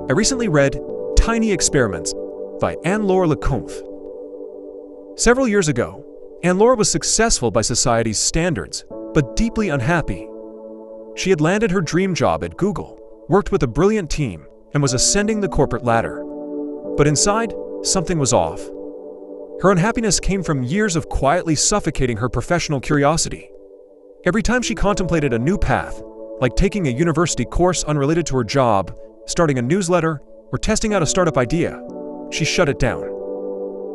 I recently read Tiny Experiments by Anne-Laure Le Cunff. Several years ago, Anne-Laure was successful by society's standards, but deeply unhappy. She had landed her dream job at Google, worked with a brilliant team, and was ascending the corporate ladder. But inside, something was off. Her unhappiness came from years of quietly suffocating her professional curiosity. Every time she contemplated a new path, like taking a university course unrelated to her job, starting a newsletter, or testing out a startup idea, she shut it down.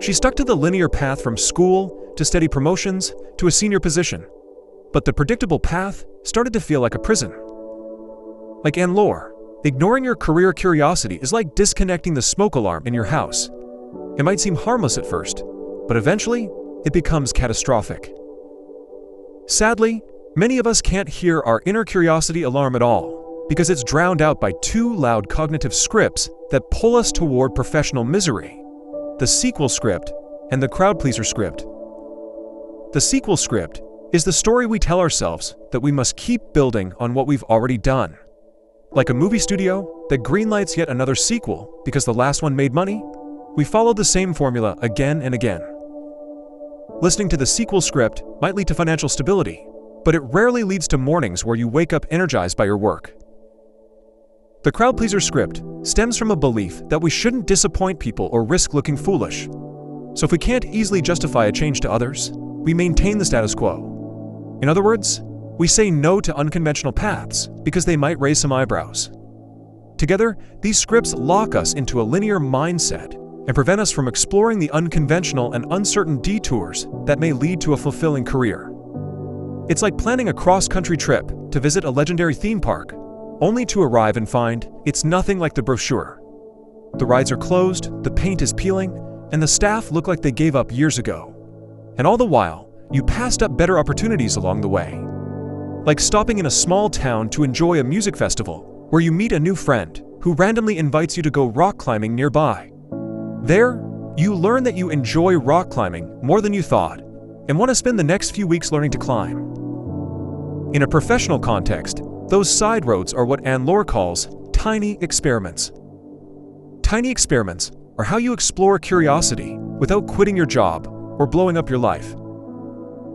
She stuck to the linear path from school to steady promotions to a senior position. But the predictable path started to feel like a prison. Like Anne-Laure, ignoring your career curiosity is like disconnecting the smoke alarm in your house. It might seem harmless at first, but eventually, it becomes catastrophic. Sadly, many of us can't hear our inner curiosity alarm at all, because it's drowned out by two loud cognitive scripts that pull us toward professional misery: the sequel script and the crowd-pleaser script. The sequel script is the story we tell ourselves that we must keep building on what we've already done. Like a movie studio that greenlights yet another sequel because the last one made money, we follow the same formula again and again. Listening to the sequel script might lead to financial stability, but it rarely leads to mornings where you wake up energized by your work. The crowd-pleaser script stems from a belief that we shouldn't disappoint people or risk looking foolish. So if we can't easily justify a change to others, we maintain the status quo. In other words, we say no to unconventional paths because they might raise some eyebrows. Together, these scripts lock us into a linear mindset and prevent us from exploring the unconventional and uncertain detours that may lead to a fulfilling career. It's like planning a cross-country trip to visit a legendary theme park, only to arrive and find it's nothing like the brochure. The rides are closed, the paint is peeling, and the staff look like they gave up years ago. And all the while, you passed up better opportunities along the way. Like stopping in a small town to enjoy a music festival, where you meet a new friend who randomly invites you to go rock climbing nearby. There, you learn that you enjoy rock climbing more than you thought, and want to spend the next few weeks learning to climb. In a professional context, those side roads are what Anne-Laure calls tiny experiments. Tiny experiments are how you explore curiosity without quitting your job or blowing up your life.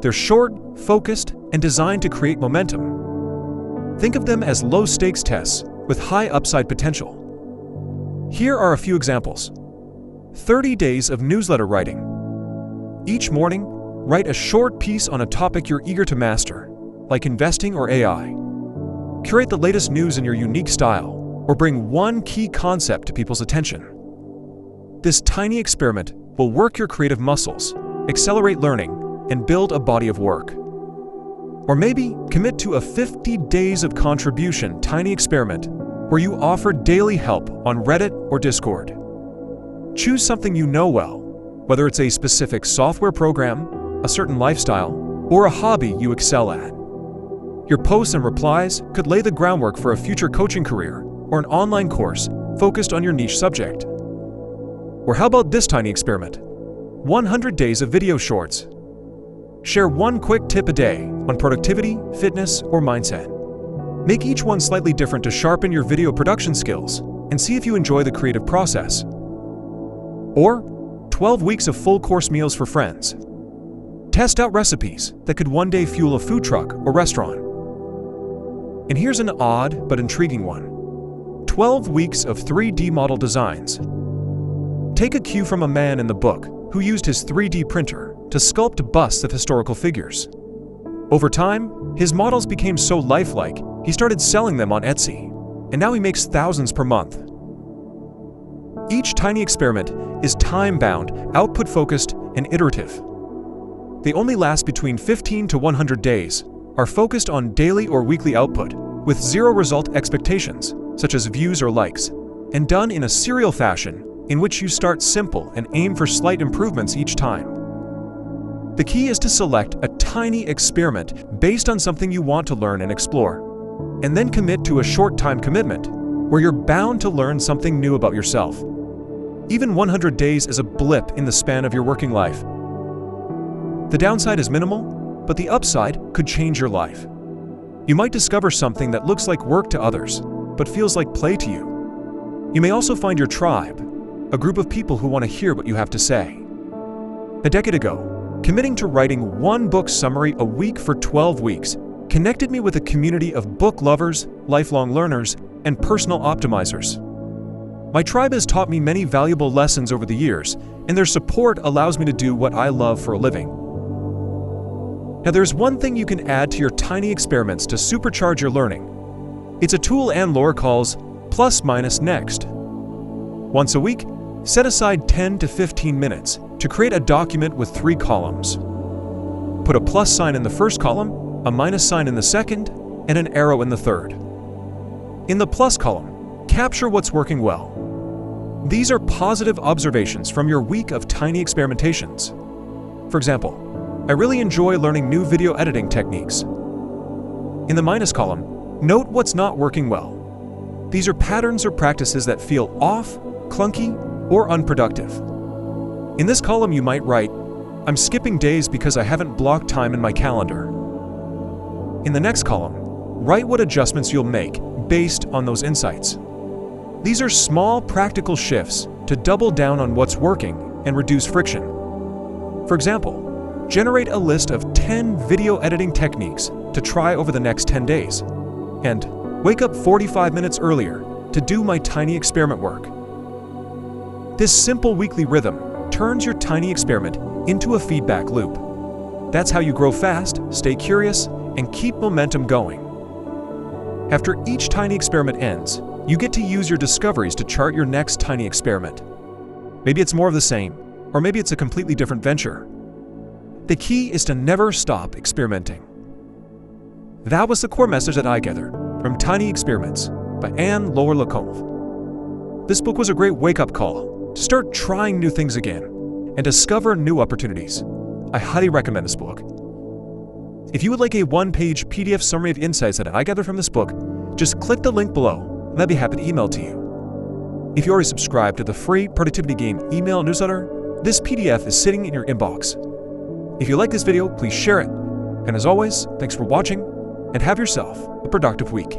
They're short, focused, and designed to create momentum. Think of them as low-stakes tests with high upside potential. Here are a few examples. 30 days of newsletter writing. Each morning, write a short piece on a topic you're eager to master, like investing or AI. Curate the latest news in your unique style, or bring one key concept to people's attention. This tiny experiment will work your creative muscles, accelerate learning, and build a body of work. Or maybe commit to a 50 days of contribution tiny experiment where you offer daily help on Reddit or Discord. Choose something you know well, whether it's a specific software program, a certain lifestyle, or a hobby you excel at. Your posts and replies could lay the groundwork for a future coaching career or an online course focused on your niche subject. Or how about this tiny experiment? 100 days of video shorts. Share one quick tip a day on productivity, fitness, or mindset. Make each one slightly different to sharpen your video production skills and see if you enjoy the creative process. Or 12 weeks of full course meals for friends. Test out recipes that could one day fuel a food truck or restaurant. And here's an odd but intriguing one. 12 weeks of 3D model designs. Take a cue from a man in the book who used his 3D printer to sculpt busts of historical figures. Over time, his models became so lifelike, he started selling them on Etsy, and now he makes thousands per month. Each tiny experiment is time-bound, output-focused, and iterative. They only last between 15 to 100 days, are focused on daily or weekly output, with zero result expectations, such as views or likes, and done in a serial fashion in which you start simple and aim for slight improvements each time. The key is to select a tiny experiment based on something you want to learn and explore, and then commit to a short time commitment where you're bound to learn something new about yourself. Even 100 days is a blip in the span of your working life. The downside is minimal, but the upside could change your life. You might discover something that looks like work to others, but feels like play to you. You may also find your tribe, a group of people who want to hear what you have to say. A decade ago, committing to writing one book summary a week for 12 weeks connected me with a community of book lovers, lifelong learners, and personal optimizers. My tribe has taught me many valuable lessons over the years, and their support allows me to do what I love for a living. Now, there's one thing you can add to your tiny experiments to supercharge your learning. It's a tool Anne-Laure calls plus minus next. Once a week, set aside 10 to 15 minutes to create a document with 3 columns. Put a plus sign in the first column, a minus sign in the second, and an arrow in the third. In the plus column, capture what's working well. These are positive observations from your week of tiny experimentations. For example, I really enjoy learning new video editing techniques. In the minus column, note what's not working well. These are patterns or practices that feel off, clunky, or unproductive. In this column, you might write, I'm skipping days because I haven't blocked time in my calendar. In the next column, write what adjustments you'll make based on those insights. These are small, practical shifts to double down on what's working and reduce friction. For example, generate a list of 10 video editing techniques to try over the next 10 days, and wake up 45 minutes earlier to do my tiny experiment work. This simple weekly rhythm turns your tiny experiment into a feedback loop. That's how you grow fast, stay curious, and keep momentum going. After each tiny experiment ends, you get to use your discoveries to chart your next tiny experiment. Maybe it's more of the same, or maybe it's a completely different venture. The key is to never stop experimenting. That was the core message that I gathered from Tiny Experiments by Anne-Laure Le Cunff. This book was a great wake-up call to start trying new things again and discover new opportunities. I highly recommend this book. If you would like a one-page PDF summary of insights that I gathered from this book, just click the link below, and I'd be happy to email to you. If you already subscribed to the free Productivity Game email newsletter, this PDF is sitting in your inbox. If you like this video, please share it. And as always, thanks for watching, and have yourself a productive week.